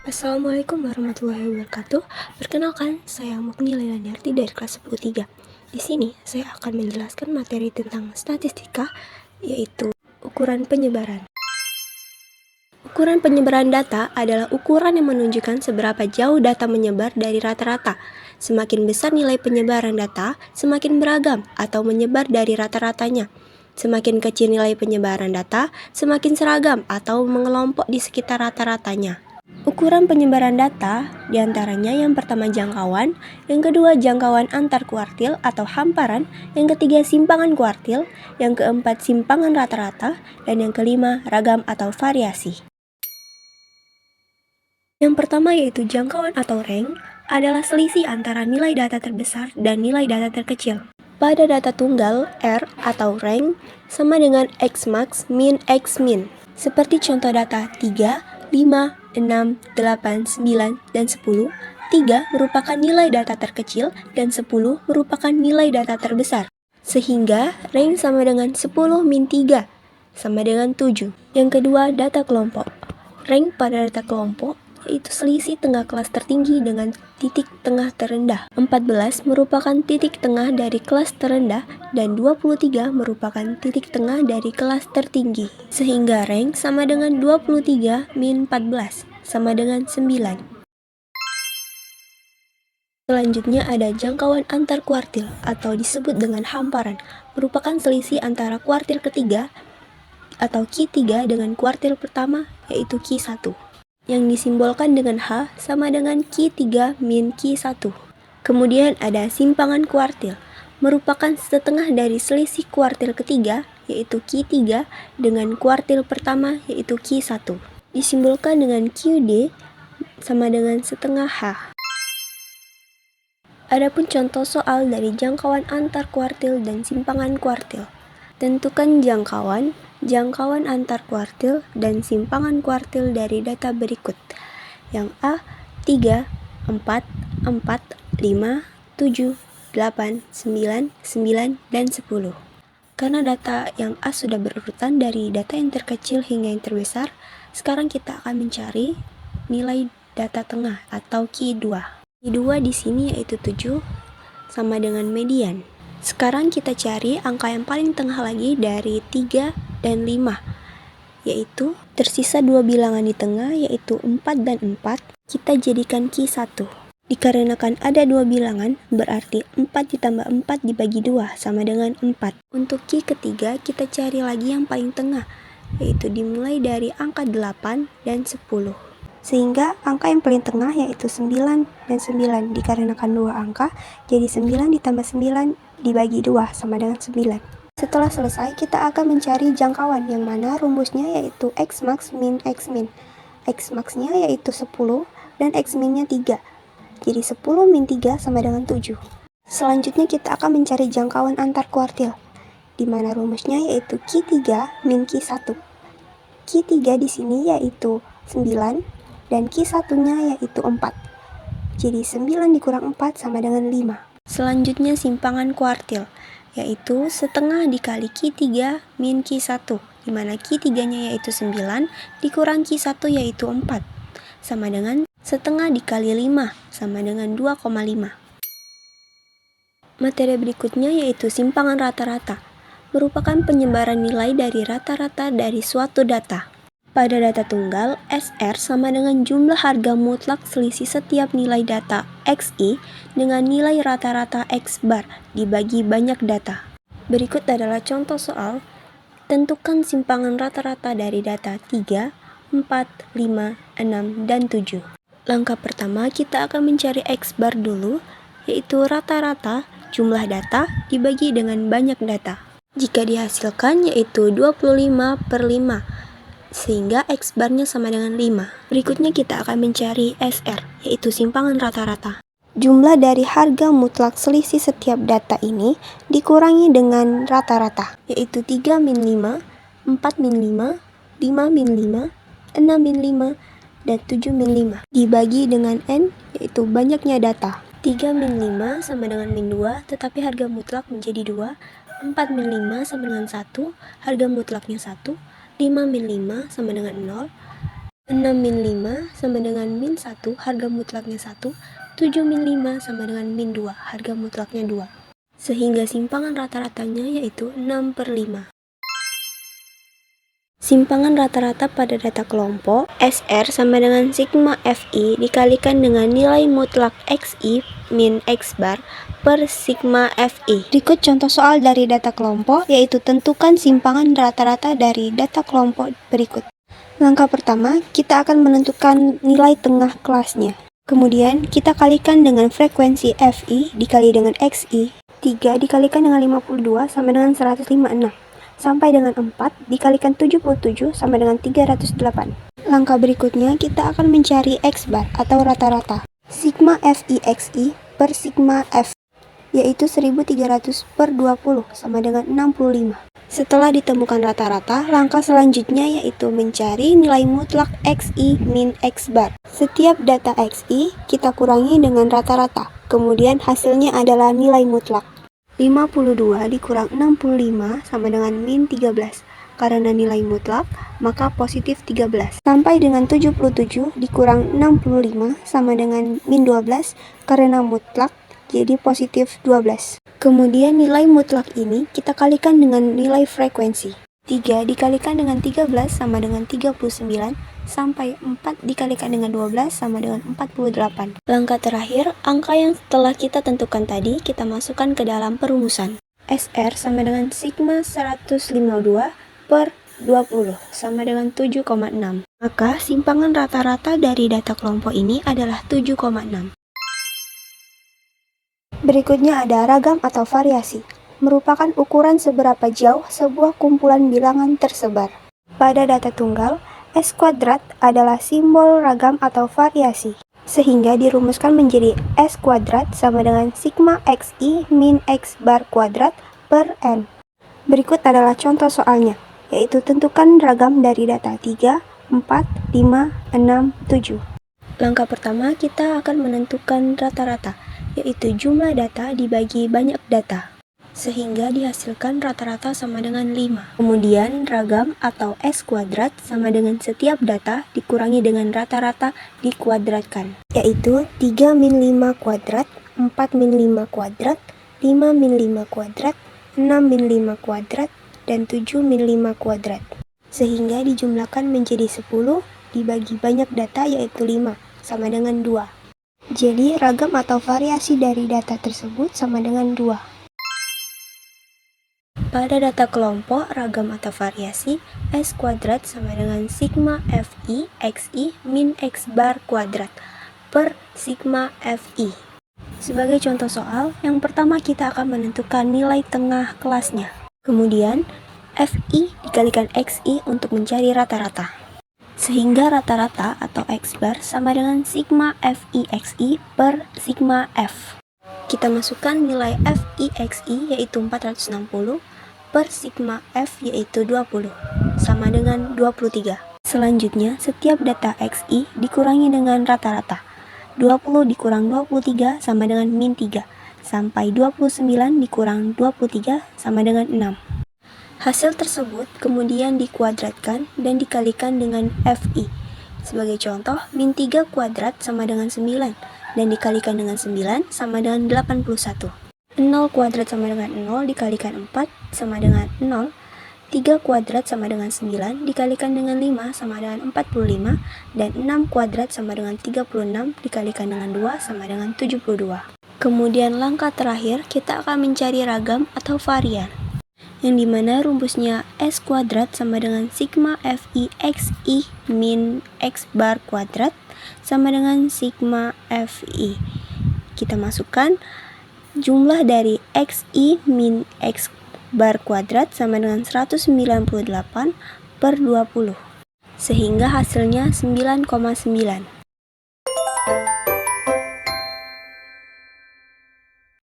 Assalamualaikum warahmatullahi wabarakatuh. Perkenalkan, saya Mukni Leilaniarti dari kelas 10-3. Di sini, saya akan menjelaskan materi tentang statistika, yaitu ukuran penyebaran. Ukuran penyebaran data adalah ukuran yang menunjukkan seberapa jauh data menyebar dari rata-rata. Semakin besar nilai penyebaran data, semakin beragam atau menyebar dari rata-ratanya. Semakin kecil nilai penyebaran data, semakin seragam atau mengelompok di sekitar rata-ratanya. Ukuran penyebaran data diantaranya yang pertama jangkauan, yang kedua jangkauan antar kuartil atau hamparan, yang ketiga simpangan kuartil, yang keempat simpangan rata-rata, dan yang kelima ragam atau variasi. Yang pertama yaitu jangkauan atau range adalah selisih antara nilai data terbesar dan nilai data terkecil. Pada data tunggal, R atau range sama dengan Xmax min X min. Seperti contoh data 3, 5, 6, 8, 9, dan 10. 3 merupakan nilai data terkecil dan 10 merupakan nilai data terbesar. Sehingga range sama dengan 10 min 3 sama dengan 7. Yang kedua, data kelompok. Range pada data kelompok yaitu selisih tengah kelas tertinggi dengan titik tengah terendah. 14 merupakan titik tengah dari kelas terendah dan 23 merupakan titik tengah dari kelas tertinggi. Sehingga range sama dengan 23 min 14 sama dengan 9. Selanjutnya ada jangkauan antar kuartil atau disebut dengan hamparan, merupakan selisih antara kuartil ketiga atau Q3 dengan kuartil pertama yaitu Q1. Yang disimbolkan dengan H sama dengan Q3 min Q1. Kemudian ada simpangan kuartil, merupakan setengah dari selisih kuartil ketiga yaitu Q3 dengan kuartil pertama yaitu Q1. Disimbolkan dengan QD sama dengan setengah H. Adapun contoh soal dari jangkauan antar kuartil dan simpangan kuartil. Tentukan jangkauan antar kuartil dan simpangan kuartil dari data berikut. Yang A, 3, 4, 4, 5, 7, 8, 9, 9, dan 10. Karena data yang A sudah berurutan dari data yang terkecil hingga yang terbesar, sekarang kita akan mencari nilai data tengah atau Q2. Q2 di sini yaitu 7 sama dengan median. Sekarang kita cari angka yang paling tengah lagi dari 3 dan 5, yaitu tersisa dua bilangan di tengah yaitu 4 dan 4, kita jadikan Q1. Dikarenakan ada dua bilangan, berarti 4 ditambah 4 dibagi 2 sama dengan 4. Untuk Q ketiga, kita cari lagi yang paling tengah, yaitu dimulai dari angka 8 dan 10. Sehingga angka yang paling tengah yaitu 9 dan 9. Dikarenakan dua angka, jadi 9 ditambah 9 dibagi 2 sama dengan 9. Setelah selesai, kita akan mencari jangkauan yang mana rumusnya yaitu Xmax min X min. Xmax-nya yaitu 10 dan X min-nya 3. Jadi 10 min 3 sama dengan 7. Selanjutnya kita akan mencari jangkauan antar kuartil, di mana rumusnya yaitu Q3 min Q1. Q3 di sini yaitu 9 dan Q1-nya yaitu 4. Jadi 9 dikurang 4 sama dengan 5. Selanjutnya simpangan kuartil, yaitu setengah dikali Q3 min Q1, di mana Q3-nya yaitu 9, dikurang Q1 yaitu 4, sama dengan setengah dikali 5, sama dengan 2,5. Materi berikutnya yaitu simpangan rata-rata, merupakan penyebaran nilai dari rata-rata dari suatu data. Pada data tunggal, SR sama dengan jumlah harga mutlak selisih setiap nilai data XI dengan nilai rata-rata X bar dibagi banyak data. Berikut adalah contoh soal. Tentukan simpangan rata-rata dari data 3, 4, 5, 6, dan 7. Langkah pertama kita akan mencari X bar dulu, yaitu rata-rata jumlah data dibagi dengan banyak data. Jika dihasilkan yaitu 25/5. Sehingga X barnya sama dengan 5. Berikutnya kita akan mencari SR, yaitu simpangan rata-rata. Jumlah dari harga mutlak selisih setiap data ini dikurangi dengan rata-rata, yaitu 3 min 5, 4 min 5, 5 min 5, 6 min 5, dan 7 min 5. Dibagi dengan N, yaitu banyaknya data. 3 min 5 sama dengan min 2, tetapi harga mutlak menjadi 2. 4 min 5 sama dengan 1, harga mutlaknya 1. 5 min 5 sama dengan 0, 6 min 5 sama dengan min 1, harga mutlaknya 1. 7 min 5 sama dengan min 2, harga mutlaknya 2. Sehingga simpangan rata-ratanya yaitu 6/5. Simpangan rata-rata pada data kelompok SR sama dengan sigma FI dikalikan dengan nilai mutlak XI min X bar per sigma FI. Berikut contoh soal dari data kelompok, yaitu tentukan simpangan rata-rata dari data kelompok berikut. Langkah pertama, kita akan menentukan nilai tengah kelasnya. Kemudian, kita kalikan dengan frekuensi FI dikali dengan XI. 3 dikalikan dengan 52 sama dengan 156. Sampai dengan 4 dikalikan 77 sama dengan 308. Langkah berikutnya kita akan mencari X bar atau rata-rata. Sigma FI XI per sigma F yaitu 1300 per 20 sama dengan 65. Setelah ditemukan rata-rata, langkah selanjutnya yaitu mencari nilai mutlak XI min X bar. Setiap data XI kita kurangi dengan rata-rata, kemudian hasilnya adalah nilai mutlak. 52 dikurang 65 sama dengan min 13. Karena nilai mutlak, maka positif 13. Sampai dengan 77 dikurang 65 sama dengan min 12. Karena mutlak, jadi positif 12. Kemudian nilai mutlak ini kita kalikan dengan nilai frekuensi. 3 dikalikan dengan 13 sama dengan 39. Sampai 4 dikalikan dengan 12 sama dengan 48. Langkah terakhir, angka yang telah kita tentukan tadi kita masukkan ke dalam perumusan. SR sama dengan sigma 152 per 20 sama dengan 7,6. Maka simpangan rata-rata dari data kelompok ini adalah 7,6. Berikutnya ada ragam atau variasi, merupakan ukuran seberapa jauh sebuah kumpulan bilangan tersebar. Pada data tunggal, S kuadrat adalah simbol ragam atau variasi, sehingga dirumuskan menjadi S kuadrat sama dengan sigma XI min X bar kuadrat per N. Berikut adalah contoh soalnya, yaitu tentukan ragam dari data 3, 4, 5, 6, 7. Langkah pertama kita akan menentukan rata-rata, yaitu jumlah data dibagi banyak data, sehingga dihasilkan rata-rata sama dengan 5. Kemudian ragam atau S kuadrat sama dengan setiap data dikurangi dengan rata-rata dikuadratkan, yaitu 3 min 5 kuadrat, 4 min 5 kuadrat, 5 min 5 kuadrat, 6 min 5 kuadrat, dan 7 min 5 kuadrat. Sehingga dijumlahkan menjadi 10 dibagi banyak data yaitu 5 sama dengan 2. Jadi ragam atau variasi dari data tersebut sama dengan 2. Pada data kelompok ragam atau variasi, S kuadrat sama dengan sigma FI XI min X bar kuadrat per sigma FI. Sebagai contoh soal, yang pertama kita akan menentukan nilai tengah kelasnya. Kemudian, FI dikalikan XI untuk mencari rata-rata. Sehingga rata-rata atau X bar sama dengan sigma FI XI per sigma F. Kita masukkan nilai FI XI yaitu 460 per sigma F yaitu 20, sama dengan 23. Selanjutnya, setiap data XI dikurangi dengan rata-rata. 20 dikurang 23 sama dengan min 3, sampai 29 dikurang 23 sama dengan 6. Hasil tersebut kemudian dikuadratkan dan dikalikan dengan FI. Sebagai contoh, min 3 kuadrat sama dengan 9, dan dikalikan dengan 9 sama dengan 81. 0 kuadrat sama dengan 0 dikalikan 4 sama dengan 0. 3 kuadrat sama dengan 9 dikalikan dengan 5 sama dengan 45. Dan 6 kuadrat sama dengan 36 dikalikan dengan 2 sama dengan 72. Kemudian langkah terakhir kita akan mencari ragam atau varian, yang dimana rumusnya S kuadrat sama dengan sigma FI XI min X bar kuadrat sama dengan sigma FI. Kita masukkan jumlah dari XI min X bar kuadrat sama dengan 198 per 20, sehingga hasilnya 9,9.